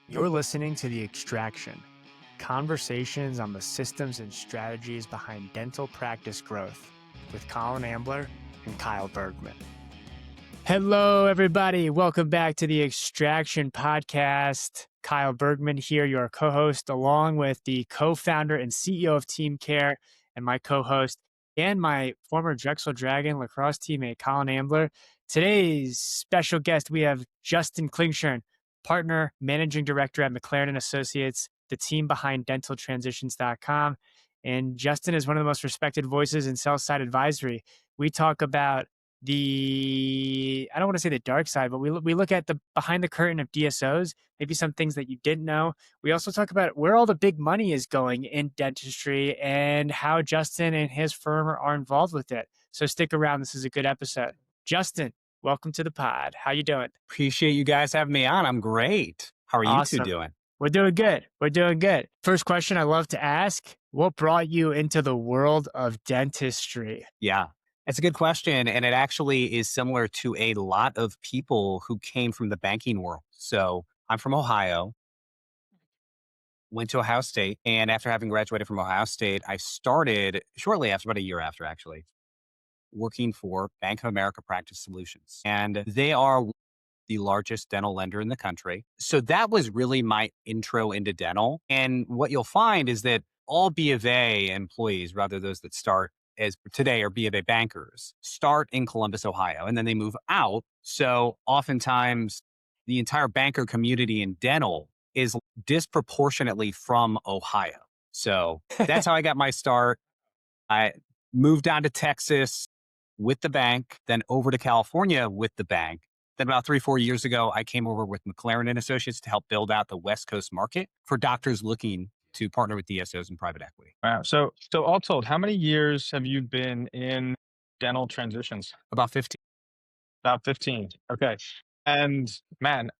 You're listening to The Extraction, conversations on the systems and strategies behind dental practice growth with Colin Ambler and Kyle Bergman. Hello, everybody. Welcome back to The Extraction podcast. Kyle Bergman here, your co-host, along with the co-founder and CEO of Team Care and my co-host and my former Drexel Dragon lacrosse teammate, Colin Ambler. Today's special guest, we have Justin Klingshirn, partner, managing director at McLerran and Associates, the team behind dentaltransitions.com. And Justin is one of the most respected voices in sell-side advisory. We talk about I don't want to say the dark side, but we look at the behind the curtain of DSOs, maybe some things that you didn't know. We also talk about where all the big money is going in dentistry and how Justin and his firm are involved with it. So stick around. This is a good episode. Justin, welcome to the pod. How you doing? Appreciate you guys having me on. I'm great. How are you two doing? We're doing good. We're doing good. First question I love to ask, what brought you into the world of dentistry? Yeah, it's a good question. And it actually is similar to a lot of people who came from the banking world. So I'm from Ohio, went to Ohio State. And after having graduated from Ohio State, I started shortly after, about a year after actually, working for Bank of America Practice Solutions. And they are the largest dental lender in the country. So that was really my intro into dental. And what you'll find is that all B of A employees, rather those that start as today are B of A bankers, start in Columbus, Ohio, and then they move out. So oftentimes the entire banker community in dental is disproportionately from Ohio. So that's how I got my start. I moved down to Texas with the bank, then over to California with the bank. Then about 3-4 years ago, I came over with McLerran and Associates to help build out the West Coast market for doctors looking to partner with DSOs and private equity. Wow. So all told, how many years have you been in dental transitions? About 15. About 15. Okay. And man,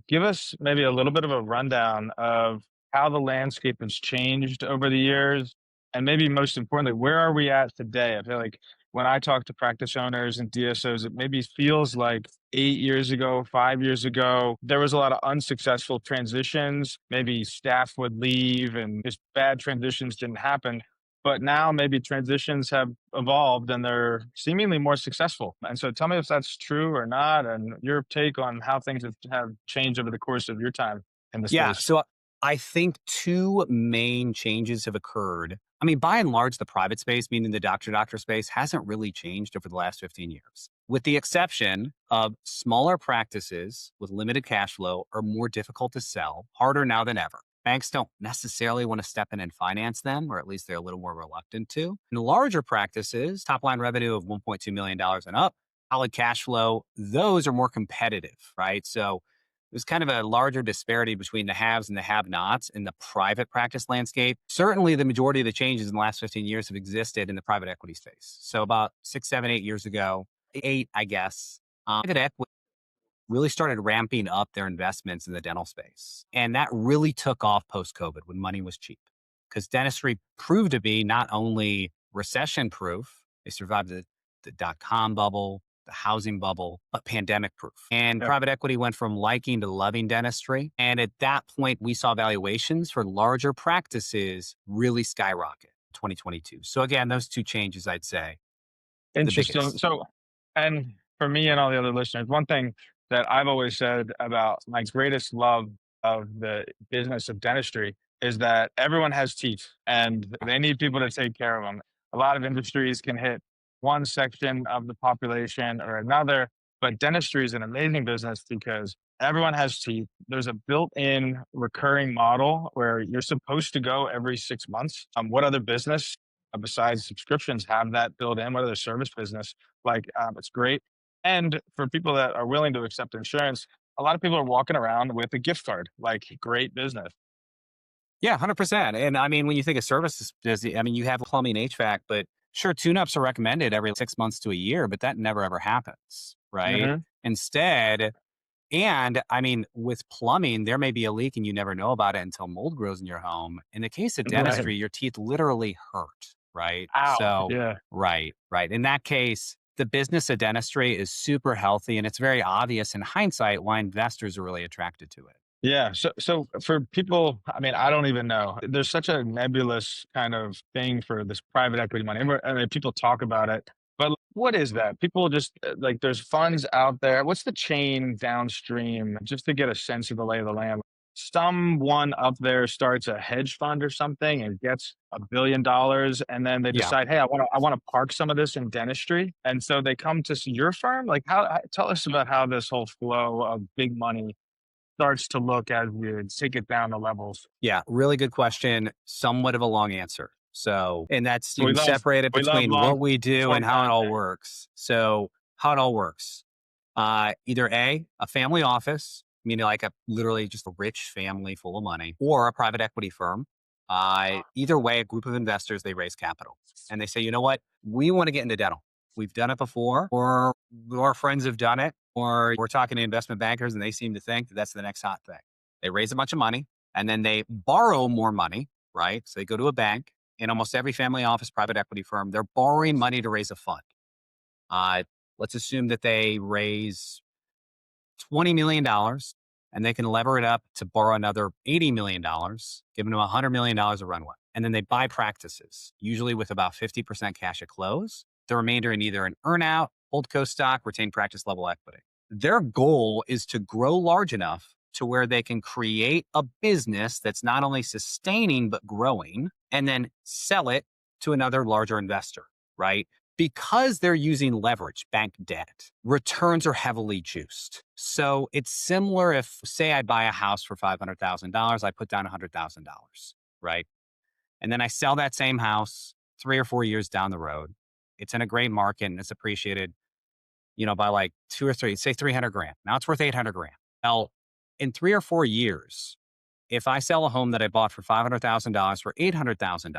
give us maybe a little bit of a rundown of how the landscape has changed over the years. And maybe most importantly, where are we at today? I feel like when I talk to practice owners and DSOs, it maybe feels like 8 years ago, 5 years ago, there was a lot of unsuccessful transitions. Maybe staff would leave and just bad transitions didn't happen. But now maybe transitions have evolved and they're seemingly more successful. And so tell me if that's true or not, and your take on how things have changed over the course of your time in the space. Yeah, so I think two main changes have occurred. I mean, by and large, the private space, meaning the doctor-doctor space, hasn't really changed over the last 15 years, with the exception of smaller practices with limited cash flow are more difficult to sell, harder now than ever. Banks don't necessarily want to step in and finance them, or at least they're a little more reluctant to. And larger practices, top-line revenue of $1.2 million and up, solid cash flow, those are more competitive, right? So there's kind of a larger disparity between the haves and the have-nots in the private practice landscape. Certainly, the majority of the changes in the last 15 years have existed in the private equity space. So about 6, 7, 8 years ago, 8, I guess, private equity really started ramping up their investments in the dental space. And that really took off post-COVID when money was cheap, because dentistry proved to be not only recession-proof, they survived the dot-com bubble, the housing bubble, but pandemic proof. And private equity went from liking to loving dentistry. And at that point, we saw valuations for larger practices really skyrocket in 2022. So again, those two changes, I'd say. Interesting. So, and for me and all the other listeners, one thing that I've always said about my greatest love of the business of dentistry is that everyone has teeth and they need people to take care of them. A lot of industries can hit one section of the population or another, but dentistry is an amazing business because everyone has teeth. There's a built-in recurring model where you're supposed to go every 6 months. What other business besides subscriptions have that built in? What other service business? It's great. And for people that are willing to accept insurance, a lot of people are walking around with a gift card, great business. Yeah, 100%. And I mean, when you think of services, you have plumbing, HVAC, but sure, tune-ups are recommended every 6 months to a year, but that never ever happens, right? Mm-hmm. Instead, and I mean, with plumbing, there may be a leak and you never know about it until mold grows in your home. In the case of dentistry, your teeth literally hurt, right? Ow. So, yeah. Right. In that case, the business of dentistry is super healthy, and it's very obvious in hindsight why investors are really attracted to it. Yeah. So for people, I mean, I don't even know. There's such a nebulous kind of thing for this private equity money. I mean, people talk about it, but what is that? People just like there's funds out there. What's the chain downstream just to get a sense of the lay of the land? Someone up there starts a hedge fund or something and gets $1 billion, and then they Yeah. decide, hey, I want to park some of this in dentistry, and so they come to your firm. Like, tell us about how this whole flow of big money starts to look as you take it down the levels. Yeah. Really good question. Somewhat of a long answer. So, and that's, you We can love separate it we love between long what we do form and how it all content. works. So, how it all works. Either a family office, meaning like a literally just a rich family full of money, or a private equity firm. Either way, a group of investors, they raise capital and they say, you know what, we want to get into dental. We've done it before, or our friends have done it, or we're talking to investment bankers and they seem to think that that's the next hot thing. They raise a bunch of money and then they borrow more money, right? So they go to a bank. In almost every family office, private equity firm, they're borrowing money to raise a fund. Uh, let's assume that they raise $20 million and they can lever it up to borrow another $80 million, giving them $100 million of runway. And then they buy practices, usually with about 50% cash at close, the remainder in either an earnout, holdco stock, retained practice level equity. Their goal is to grow large enough to where they can create a business that's not only sustaining but growing, and then sell it to another larger investor, right? Because they're using leverage, bank debt, returns are heavily juiced. So it's similar if, say, I buy a house for $500,000, I put down $100,000, right? And then I sell that same house 3 or 4 years down the road. It's in a great market and it's appreciated, by like 2 or 3, say 300 grand. Now it's worth 800 grand. Now, in 3 or 4 years, if I sell a home that I bought for $500,000 for $800,000,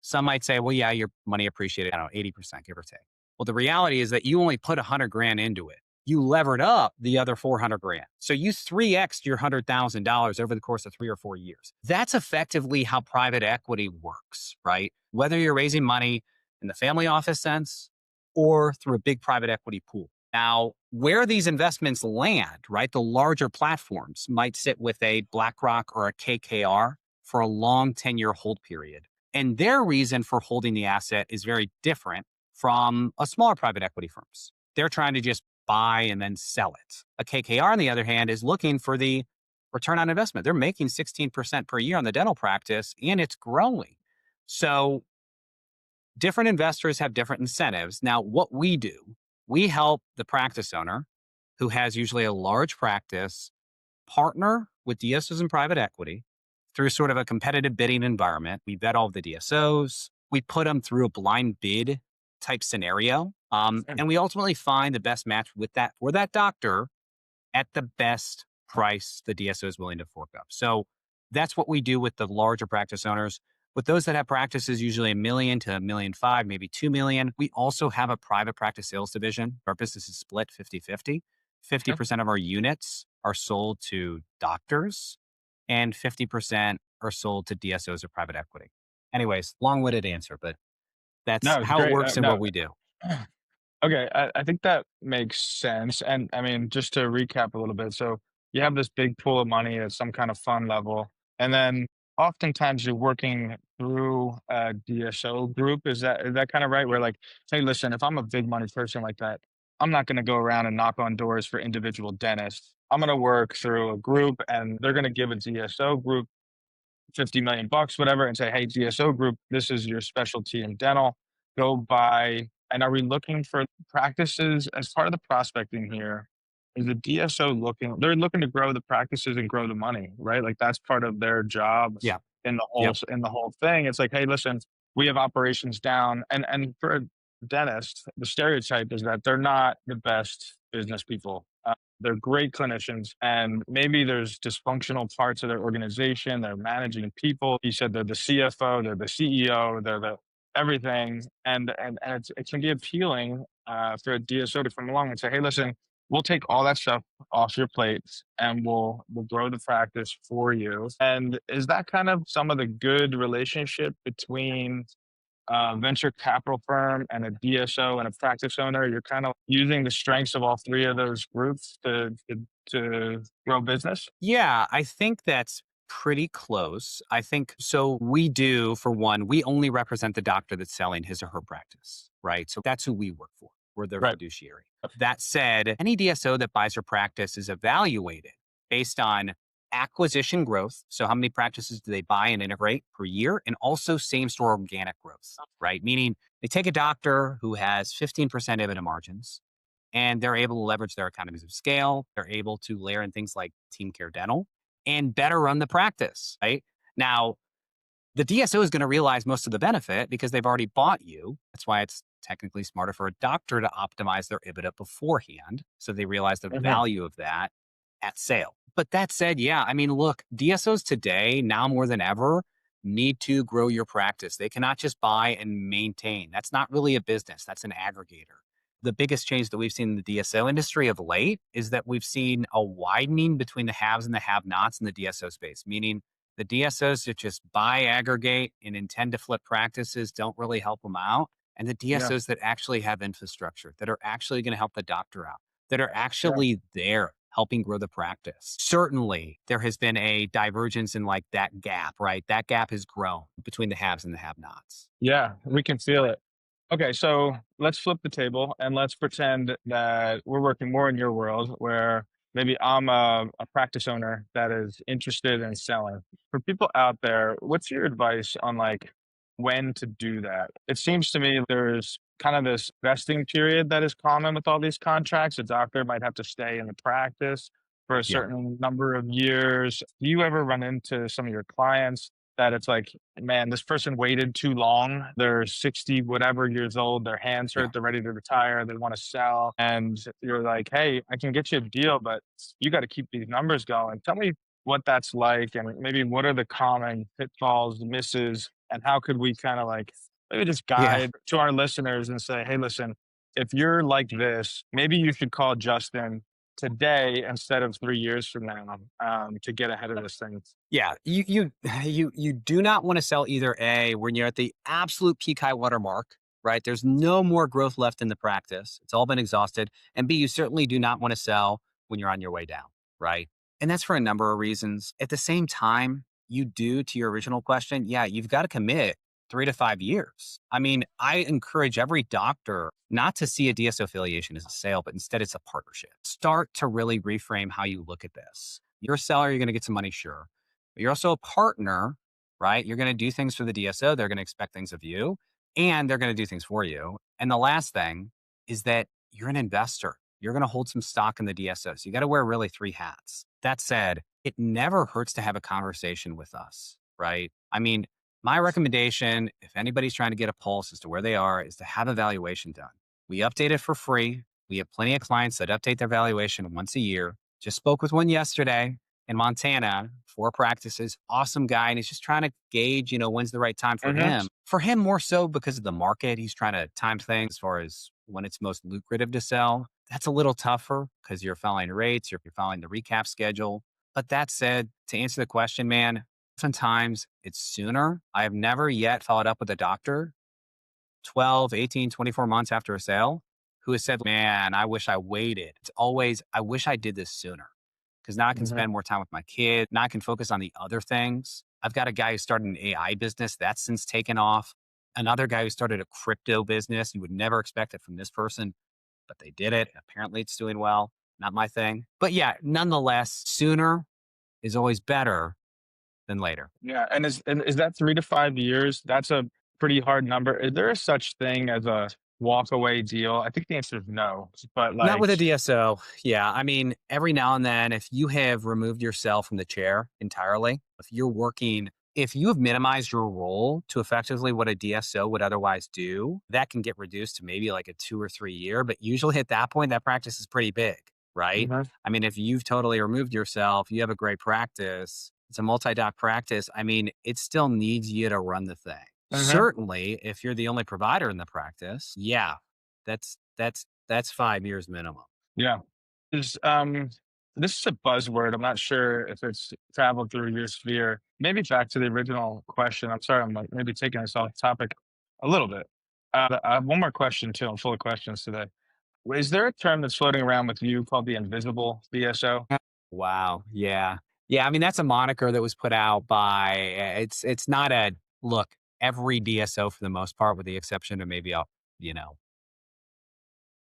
some might say, well, yeah, your money appreciated, I don't know, 80%, give or take. Well, the reality is that you only put 100 grand into it. You levered up the other 400 grand. So you 3x'd your $100,000 over the course of 3 or 4 years. That's effectively how private equity works, right? Whether you're raising money in the family office sense or through a big private equity pool. Now, where these investments land, right, the larger platforms might sit with a BlackRock or a KKR for a long 10-year hold period. And their reason for holding the asset is very different from a smaller private equity firms. They're trying to just buy and then sell it. A KKR, on the other hand, is looking for the return on investment. They're making 16% per year on the dental practice and it's growing. So different investors have different incentives. Now, what we do, we help the practice owner who has usually a large practice partner with DSOs and private equity through sort of a competitive bidding environment. We vet all of the DSOs. We put them through a blind bid type scenario. And we ultimately find the best match with that for that doctor at the best price the DSO is willing to fork up. So that's what we do with the larger practice owners. With those that have practices, usually $1 million to $1.5 million, maybe $2 million, we also have a private practice sales division. Our business is split 50-50. 50% of our units are sold to doctors and 50% are sold to DSOs or private equity. Anyways, long-winded answer, but that's No, it's how it great. works and No. what we do. Okay, I think that makes sense. And I mean, just to recap a little bit, so you have this big pool of money at some kind of fund level, and then oftentimes you're working through a DSO group. Is that kind of right? Where like, hey, listen, if I'm a big money person like that, I'm not going to go around and knock on doors for individual dentists. I'm going to work through a group, and they're going to give a DSO group 50 million bucks, whatever, and say, hey, DSO group, this is your specialty in dental. Go buy. And are we looking for practices as part of the prospecting here? Is the DSO looking, they're looking to grow the practices and grow the money, right? Like that's part of their job Yeah. in the whole Yep. in the whole thing. It's like, hey, listen, we have operations down. And for a dentist, the stereotype is that they're not the best business people. They're great clinicians, and maybe there's dysfunctional parts of their organization. They're managing people. You said they're the CFO, they're the CEO, they're the everything, and it can be appealing for a DSO to come along and say, "Hey, listen, we'll take all that stuff off your plates, and we'll grow the practice for you." And is that kind of some of the good relationship between a venture capital firm and a DSO and a practice owner, you're kind of using the strengths of all three of those groups to grow business? Yeah, I think that's pretty close. I think so. We do, for one, we only represent the doctor that's selling his or her practice, right? So that's who we work for. We're their Right. fiduciary. That said, any DSO that buys your practice is evaluated based on acquisition growth. So, how many practices do they buy and integrate per year? And also same store organic growth, right? Meaning they take a doctor who has 15% EBITDA margins and they're able to leverage their economies of scale. They're able to layer in things like team care dental and better run the practice, right? Now, the DSO is going to realize most of the benefit because they've already bought you. That's why it's technically smarter for a doctor to optimize their EBITDA beforehand. So they realize the Mhm. value of that at sale. But that said, yeah, I mean, look, DSOs today, now more than ever, need to grow your practice. They cannot just buy and maintain. That's not really a business, that's an aggregator. The biggest change that we've seen in the DSO industry of late is that we've seen a widening between the haves and the have nots in the DSO space, meaning the DSOs that just buy, aggregate, and intend to flip practices don't really help them out. And the Yeah. DSOs that actually have infrastructure, that are actually going to help the doctor out, that are Yeah. actually there helping grow the practice. Certainly, there has been a divergence in like that gap, right? That gap has grown between the haves and the have nots. Yeah. We can feel it. Okay, so let's flip the table and let's pretend that we're working more in your world where maybe I'm a practice owner that is interested in selling. For people out there, what's your advice on like when to do that? It seems to me there's kind of this vesting period that is common with all these contracts. A doctor might have to stay in the practice for a Yeah. certain number of years. Do you ever run into some of your clients that it's like, man, this person waited too long. They're 60 whatever years old. Their hands Yeah. hurt. They're ready to retire. They want to sell. And you're like, hey, I can get you a deal, but you got to keep these numbers going. Tell me what that's like and maybe what are the common pitfalls, misses, and how could we kind of like maybe just Yeah. guide to our listeners and say, hey, listen, if you're like this, maybe you should call Justin today instead of 3 years from now to get ahead of this thing. Yeah, you do not want to sell either A when you're at the absolute peak high water mark, right? There's no more growth left in the practice. It's all been exhausted. And B, you certainly do not want to sell when you're on your way down, right? And that's for a number of reasons. At the same time, you do, to your original question, yeah, you've got to commit 3 to 5 years. I mean, I encourage every doctor not to see a DSO affiliation as a sale, but instead it's a partnership. Start to really reframe how you look at this. You're a seller, you're going to get some money, sure, but you're also a partner, right? You're going to do things for the DSO. They're going to expect things of you and they're going to do things for you. And the last thing is that you're an investor. You're going to hold some stock in the DSO. So you got to wear really three hats. That said, it never hurts to have a conversation with us, right? I mean, my recommendation, if anybody's trying to get a pulse as to where they are, is to have a valuation done. We update it for free. We have plenty of clients that update their valuation once a year. Just spoke with one yesterday in Montana, 4 practices, awesome guy. And he's just trying to gauge, when's the right time for Mhm. him. For him, more so because of the market. He's trying to time things as far as when it's most lucrative to sell. That's a little tougher because you're following rates, you're following the recap schedule. But that said, to answer the question, man, oftentimes it's sooner. I have never yet followed up with a doctor 12, 18, 24 months after a sale who has said, man, I wish I waited. It's always, I wish I did this sooner because now I can Mhm. spend more time with my kid. Now I can focus on the other things. I've got a guy who started an AI business that's since taken off. Another guy who started a crypto business. You would never expect it from this person, but they did it. Apparently it's doing well. Not my thing. But yeah, nonetheless, sooner is always better than later. Yeah, and is that 3 to 5 years? That's a pretty hard number. Is there a such thing as a walk away deal? I think the answer is no, but, Not like with a DSO. Yeah. I mean, every now and then, if you have removed yourself from the chair entirely, if you have minimized your role to effectively what a DSO would otherwise do, that can get reduced to maybe like a 2 or 3 year. But usually at that point, that practice is pretty big, right? Mhm. I mean, if you've totally removed yourself, you have a great practice, it's a multi doc practice. I mean, it still needs you to run the thing. Mhm. Certainly, if you're the only provider in the practice, yeah, that's 5 years minimum. Yeah. Is, this is a buzzword. I'm not sure if it's traveled through your sphere. Maybe back to the original question. I'm sorry, I'm, like, maybe taking us off topic. A little bit. I have one more question too. I'm full of questions today. Is there a term that's floating around with you called the invisible DSO? Wow. Yeah. Yeah. I mean, that's a moniker that was put out by, it's not a look, every DSO for the most part, with the exception of maybe, you know,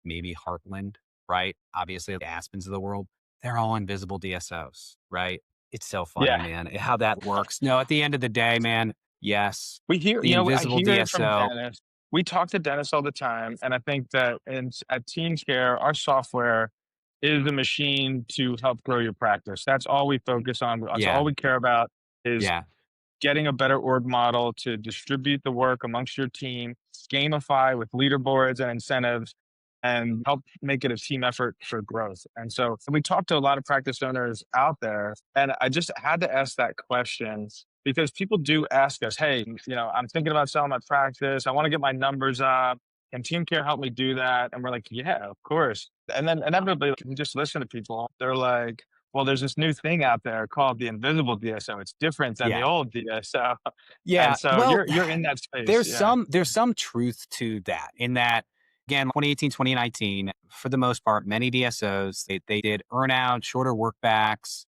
maybe Heartland, right? Obviously, the Aspens of the world, they're all invisible DSOs, right? It's so funny, Yeah. man, how that works. No, at the end of the day, man, yes, We hear, the I invisible hear it from DSO. dentists. We talk to dentists all the time, and I think that at Team Care, our software is a machine to help grow your practice. That's all we focus on. That's all Yeah. we care about is Yeah. getting a better org model to distribute the work amongst your team, gamify with leaderboards and incentives, and help make it a team effort for growth. And so we talked to a lot of practice owners out there, and I just had to ask that question because people do ask us, hey, I'm thinking about selling my practice. I want to get my numbers up. Can Team Care help me do that? And we're like, yeah, of course. And then inevitably, like, you just listen to people. They're like, well, there's this new thing out there called the invisible DSO. It's different than the Yeah. old DSO. Yeah. And so Well, you're in that space. there's Yeah. some truth to that in that, again, 2018, 2019, for the most part, many DSOs, they did earn-out, shorter work backs.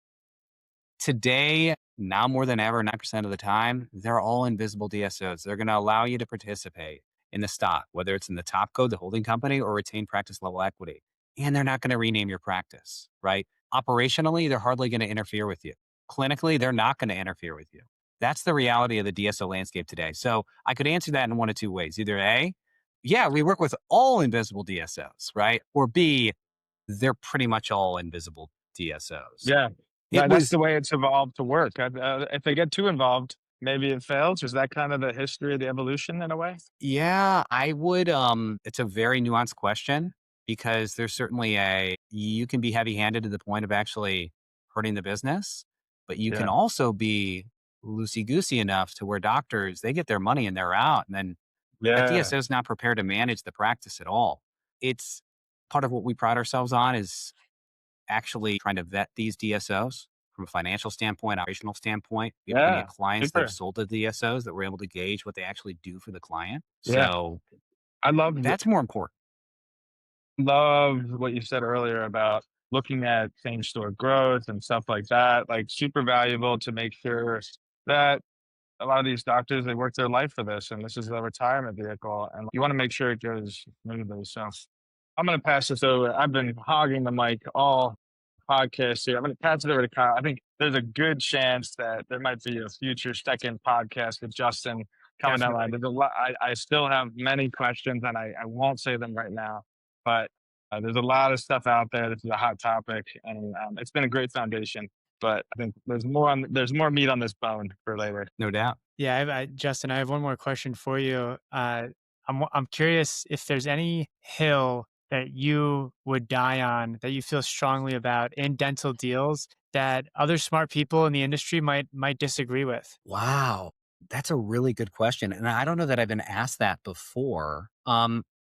Today, now more than ever, 9% of the time, they're all invisible DSOs. They're going to allow you to participate in the stock, whether it's in the top code, the holding company, or retain practice level equity. And they're not going to rename your practice, right? Operationally, they're hardly going to interfere with you. Clinically, they're not going to interfere with you. That's the reality of the DSO landscape today. So I could answer that in one of two ways. Either A, yeah, we work with all invisible DSOs, right? Or B, they're pretty much all invisible DSOs. Yeah. It That's was the way it's evolved to work. If they get too involved, maybe it fails. Is that kind of the history of the evolution in a way? Yeah, I would it's a very nuanced question because there's certainly you can be heavy-handed to the point of actually hurting the business, but you can Yeah. also be loosey-goosey enough to where doctors, they get their money and they're out, and then that Yeah. DSO is not prepared to manage the practice at all. It's part of what we pride ourselves on is actually trying to vet these DSOs from a financial standpoint, operational standpoint. We have plenty of Yeah. clients that have Super. sold to DSOs that we're able to gauge what they actually do for the client. Yeah. So I love that's more important. love what you said earlier about looking at same store growth and stuff like that. Like super valuable to make sure that a lot of these doctors, they work their life for this, and this is a retirement vehicle, and you want to make sure it goes smoothly. So I'm going to pass this over. I've been hogging the mic all podcast here. I'm going to pass it over to Kyle. I think there's a good chance that there might be a future second podcast with Justin coming down the line. Definitely. There's a lot. I still have many questions, and I won't say them right now, but there's a lot of stuff out there. This is a hot topic, and it's been a great foundation. But I think there's more meat on this bone for later. No doubt. Yeah, Justin, I have one more question for you. I'm curious if there's any hill that you would die on that you feel strongly about in dental deals that other smart people in the industry might disagree with. Wow. That's a really good question. And I don't know that I've been asked that before.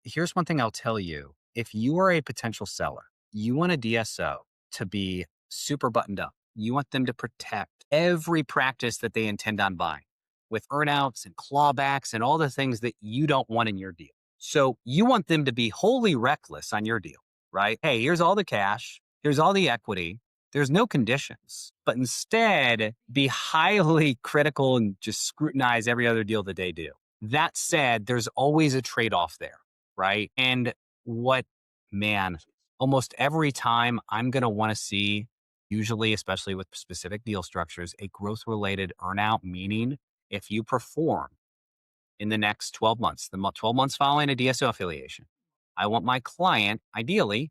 Here's one thing I'll tell you. If you are a potential seller, you want a DSO to be super buttoned up. You want them to protect every practice that they intend on buying with earnouts and clawbacks and all the things that you don't want in your deal. So you want them to be wholly reckless on your deal, right? Hey, here's all the cash. Here's all the equity. There's no conditions, but instead be highly critical and just scrutinize every other deal that they do. That said, there's always a trade-off there, right? And almost every time I'm going to want to see, usually, especially with specific deal structures, a growth-related earnout, meaning if you perform in the next 12 months, the 12 months following a DSO affiliation, I want my client, ideally,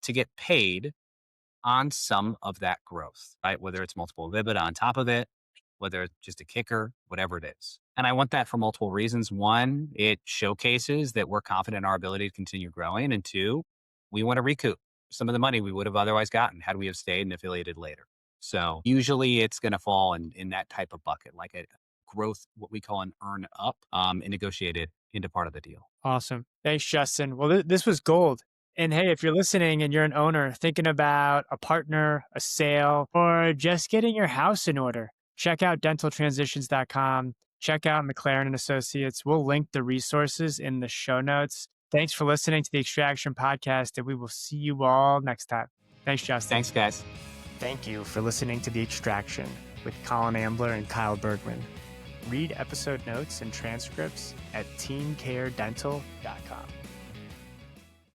to get paid on some of that growth, right? Whether it's multiple EBITDA on top of it, whether it's just a kicker, whatever it is. And I want that for multiple reasons. One, it showcases that we're confident in our ability to continue growing. And two, we want to recoup some of the money we would have otherwise gotten had we have stayed and affiliated later. So usually it's going to fall in that type of bucket, like a growth, what we call an earn up, and negotiated into part of the deal. Awesome. Thanks, Justin. Well, this was gold. And hey, if you're listening and you're an owner thinking about a partner, a sale, or just getting your house in order, check out dentaltransitions.com. check out McLerran and Associates. We'll link the resources in the show notes. Thanks for listening to the Extraction Podcast, and we will see you all next time. Thanks, Justin. Thanks, guys. Thank you for listening to The Extraction with Colin Ambler and Kyle Bergman. Read episode notes and transcripts at teamcaredental.com.